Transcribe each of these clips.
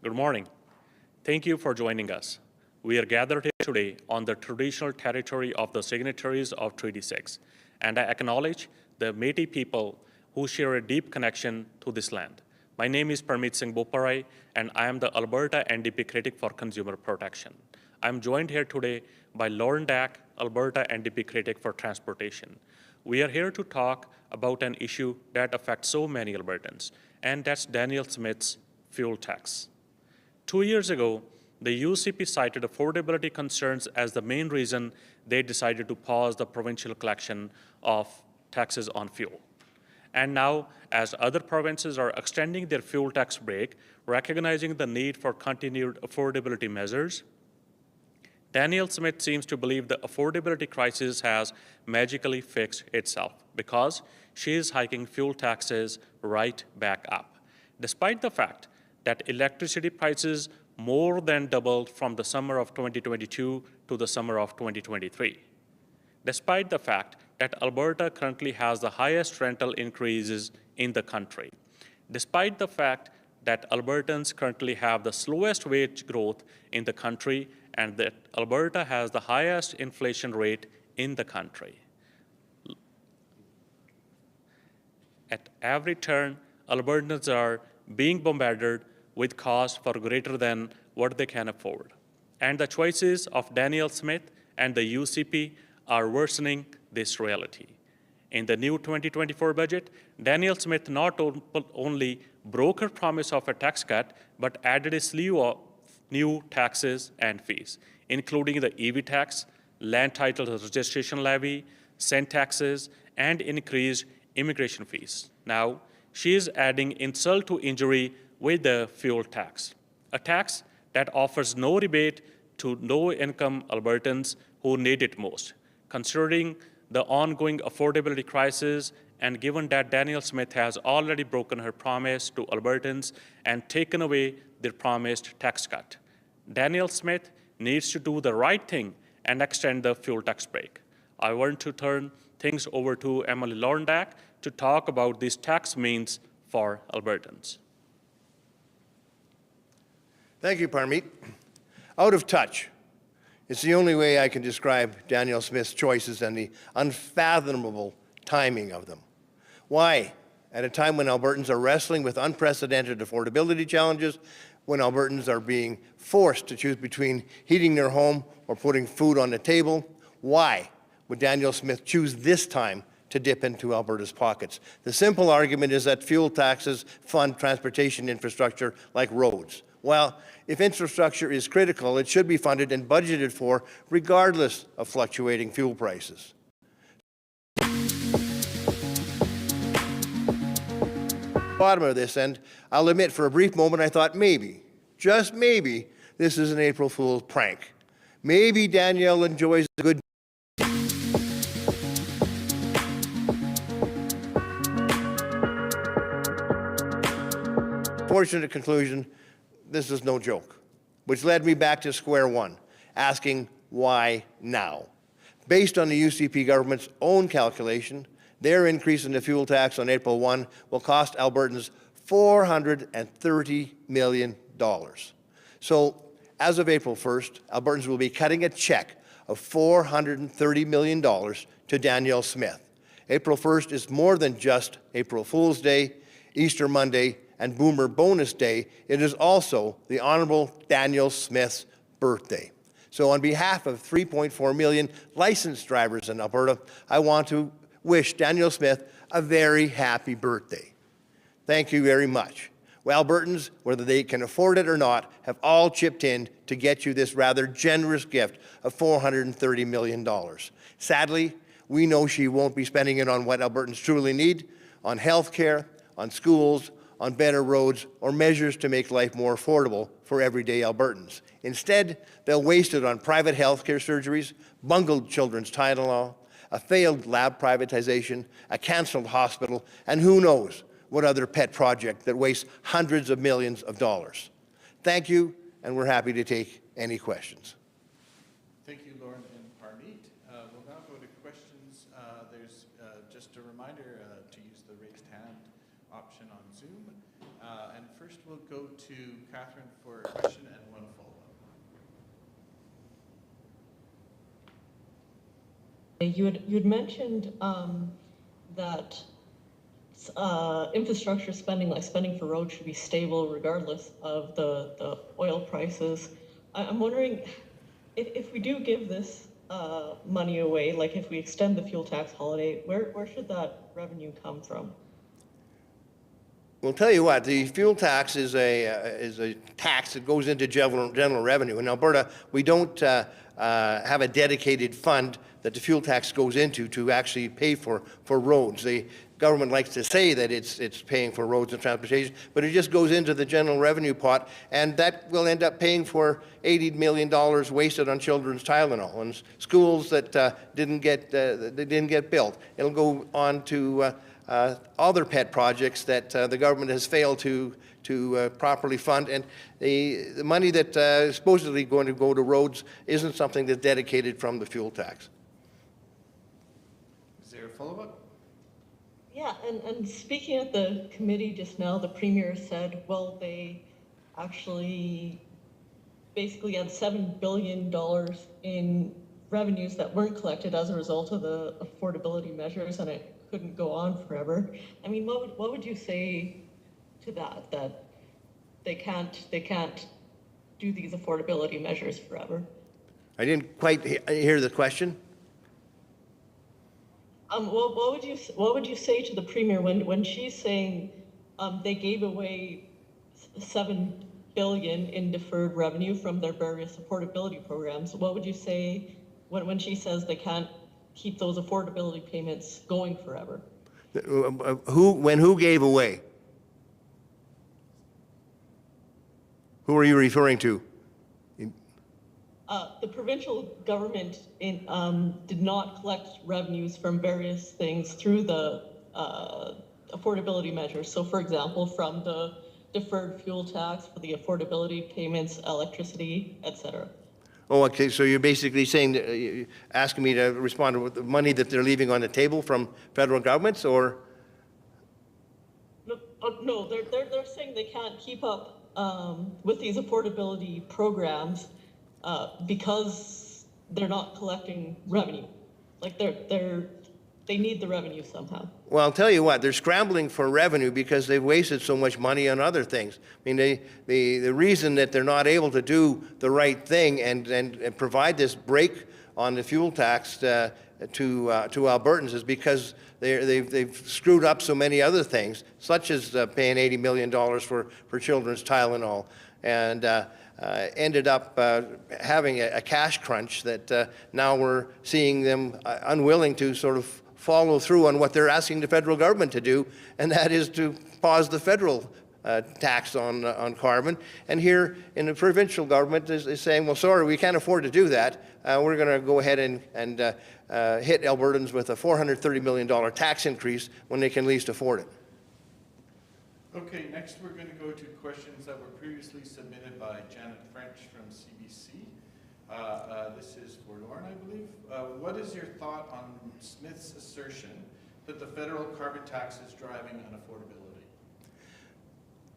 Good morning. Thank you for joining us. We are gathered here today on the traditional territory of the signatories of Treaty 6, and I acknowledge the Métis people who share a deep connection to this land. My name is Parmeet Singh Boparai, and I am the Alberta NDP Critic for Consumer Protection. I'm joined here today by Lorne Dach, Alberta NDP Critic for Transportation. We are here to talk about an issue that affects so many Albertans, and that's Danielle Smith's fuel tax. 2 years ago, the UCP cited affordability concerns as the main reason they decided to pause the provincial collection of taxes on fuel. And now, as other provinces are extending their fuel tax break, recognizing the need for continued affordability measures, Danielle Smith seems to believe the affordability crisis has magically fixed itself because she is hiking fuel taxes right back up, despite the fact that electricity prices more than doubled from the summer of 2022 to the summer of 2023. Despite the fact that Alberta currently has the highest rental increases in the country. Despite the fact that Albertans currently have the slowest wage growth in the country and that Alberta has the highest inflation rate in the country. At every turn, Albertans are being bombarded with costs for greater than what they can afford. And the choices of Danielle Smith and the UCP are worsening this reality. In the new 2024 budget, Danielle Smith not only broke her promise of a tax cut, but added a slew of new taxes and fees, including the EV tax, land title registration levy, scent taxes, and increased immigration fees. Now, she is adding insult to injury with the fuel tax, a tax that offers no rebate to low-income Albertans who need it most. Considering the ongoing affordability crisis and given that Danielle Smith has already broken her promise to Albertans and taken away their promised tax cut, Danielle Smith needs to do the right thing and extend the fuel tax break. I want to turn things over to Emily Lorne Dach to talk about these tax means for Albertans. Thank you, Parmeet. Out of touch. It's the only way I can describe Danielle Smith's choices and the unfathomable timing of them. Why? At a time when Albertans are wrestling with unprecedented affordability challenges, when Albertans are being forced to choose between heating their home or putting food on the table, why would Danielle Smith choose this time to dip into Alberta's pockets? The simple argument is that fuel taxes fund transportation infrastructure like roads. Well, if infrastructure is critical, it should be funded and budgeted for regardless of fluctuating fuel prices. Bottom of this, and I'll admit for a brief moment I thought maybe, just maybe, this is an April Fool's prank. Maybe Danielle enjoys a good fortunate conclusion. This is no joke, which led me back to square one, asking why now? Based on the UCP government's own calculation, their increase in the fuel tax on April 1 will cost Albertans $430 million. So as of April 1st, Albertans will be cutting a check of $430 million to Danielle Smith. April 1st is more than just April Fool's Day, Easter Monday, and Boomer Bonus Day. It is also the Honourable Danielle Smith's birthday. So on behalf of 3.4 million licensed drivers in Alberta, I want to wish Danielle Smith a very happy birthday. Thank you very much. Well, Albertans, whether they can afford it or not, have all chipped in to get you this rather generous gift of $430 million. Sadly, we know she won't be spending it on what Albertans truly need, on health care, on schools, on better roads, or measures to make life more affordable for everyday Albertans. Instead, they'll waste it on private health care surgeries, bungled children's Tylenol, a failed lab privatization, a canceled hospital, and who knows what other pet project that wastes hundreds of millions of dollars. Thank you, and we're happy to take any questions. Thank you, Lorne and Parmeet. We'll now go to questions. There's just a reminder to use the raised hand option on Zoom. And first we'll go to Catherine for a question and one follow-up. You had mentioned that infrastructure spending, like spending for roads, should be stable regardless of the oil prices. I'm wondering if we do give this money away, like if we extend the fuel tax holiday, where should that revenue come from? Well, tell you what, the fuel tax is a tax that goes into general revenue. In Alberta, we don't have a dedicated fund that the fuel tax goes into to actually pay for roads. The government likes to say that it's paying for roads and transportation, but it just goes into the general revenue pot, and that will end up paying for $80 million wasted on children's Tylenol and schools that didn't get built. It'll go on to other pet projects that the government has failed to properly fund, and the money that is supposedly going to go to roads isn't something that's dedicated from the fuel tax. Is there a follow-up? Yeah, and speaking at the committee just now, the Premier said, well, they actually basically had $7 billion in revenues that weren't collected as a result of the affordability measures, and it couldn't go on forever. I mean, what would you say to that they can't do these affordability measures forever? I didn't quite hear the question. What would you say to the Premier when she's saying they gave away $7 billion in deferred revenue from their various affordability programs? What would you say when she says they can't keep those affordability payments going forever? Who gave away? Who are you referring to? The provincial government did not collect revenues from various things through the affordability measures. So, for example, from the deferred fuel tax, for the affordability payments, electricity, etc. Oh, okay. So you're basically saying, asking me to respond to the money that they're leaving on the table from federal governments, or? No, they're saying they can't keep up with these affordability programs because they're not collecting revenue. Like they need the revenue somehow. Well, I'll tell you what, they're scrambling for revenue because they've wasted so much money on other things. I mean, the reason that they're not able to do the right thing and provide this break on the fuel tax to Albertans is because they've screwed up so many other things, such as paying $80 million for children's Tylenol, and ended up having a cash crunch that now we're seeing them unwilling to sort of follow through on what they're asking the federal government to do, and that is to pause the federal tax on carbon. And here in the provincial government is saying, well, sorry, we can't afford to do that. We're going to go ahead and hit Albertans with a $430 million tax increase when they can least afford it. Okay, next we're going to go to questions that were previously submitted by Janet French from CBC. This is for Lorne, I believe. What is your thought on Smith's assertion that the federal carbon tax is driving unaffordability?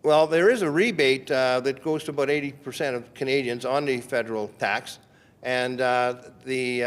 Well, there is a rebate that goes to about 80% of Canadians on the federal tax, and the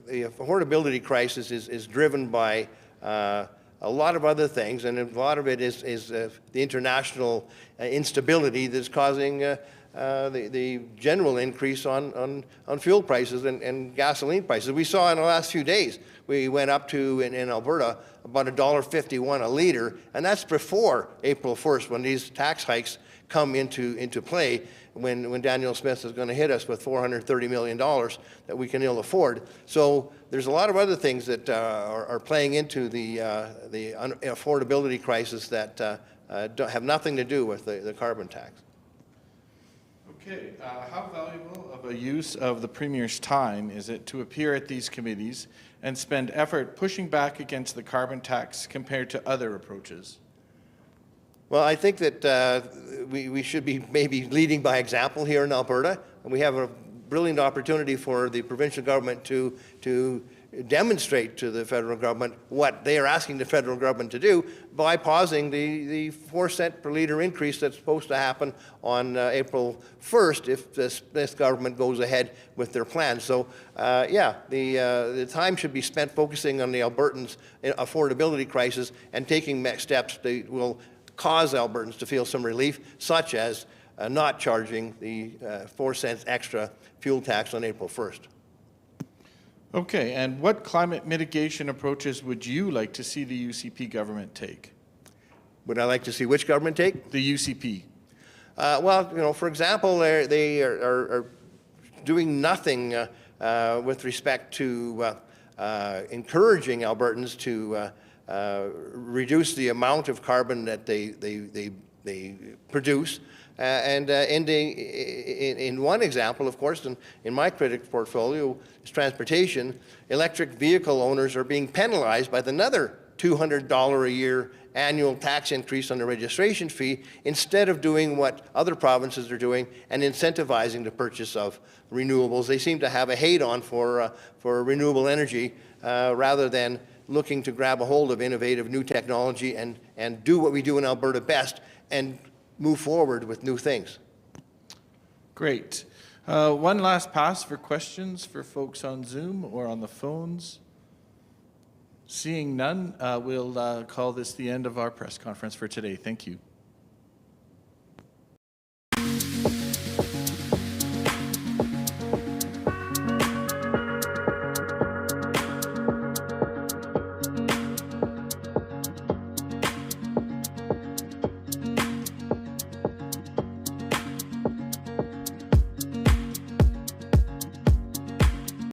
affordability crisis is driven by a lot of other things, and a lot of it is the international instability that's causing the general increase on fuel prices and gasoline prices. We saw in the last few days, we went up to, in Alberta, about $1.51 a liter, and that's before April 1st, when these tax hikes come into play, when Danielle Smith is going to hit us with $430 million that we can ill afford. So there's a lot of other things that are playing into the affordability crisis that have nothing to do with the carbon tax. Okay, how valuable of a use of the Premier's time is it to appear at these committees and spend effort pushing back against the carbon tax compared to other approaches? Well, I think that we should be maybe leading by example here in Alberta. And we have a brilliant opportunity for the provincial government to demonstrate to the federal government what they are asking the federal government to do by pausing the 4 cent per litre increase that's supposed to happen on April 1st if this government goes ahead with their plan. So yeah, the time should be spent focusing on the Albertans' affordability crisis and taking next steps that will cause Albertans to feel some relief, such as not charging the 4 cents extra fuel tax on April 1st. Okay, and what climate mitigation approaches would you like to see the UCP government take? Would I like to see which government take? The UCP. Well, you know, for example, they are doing nothing with respect to encouraging Albertans to reduce the amount of carbon that they produce. And in one example, of course, in my critic portfolio is transportation. Electric vehicle owners are being penalized by another $200 a year annual tax increase on the registration fee instead of doing what other provinces are doing and incentivizing the purchase of renewables. They seem to have a hate-on for renewable energy rather than looking to grab a hold of innovative new technology and do what we do in Alberta best and move forward with new things. Great. One last pass for questions for folks on Zoom or on the phones. Seeing none, we'll call this the end of our press conference for today. Thank you.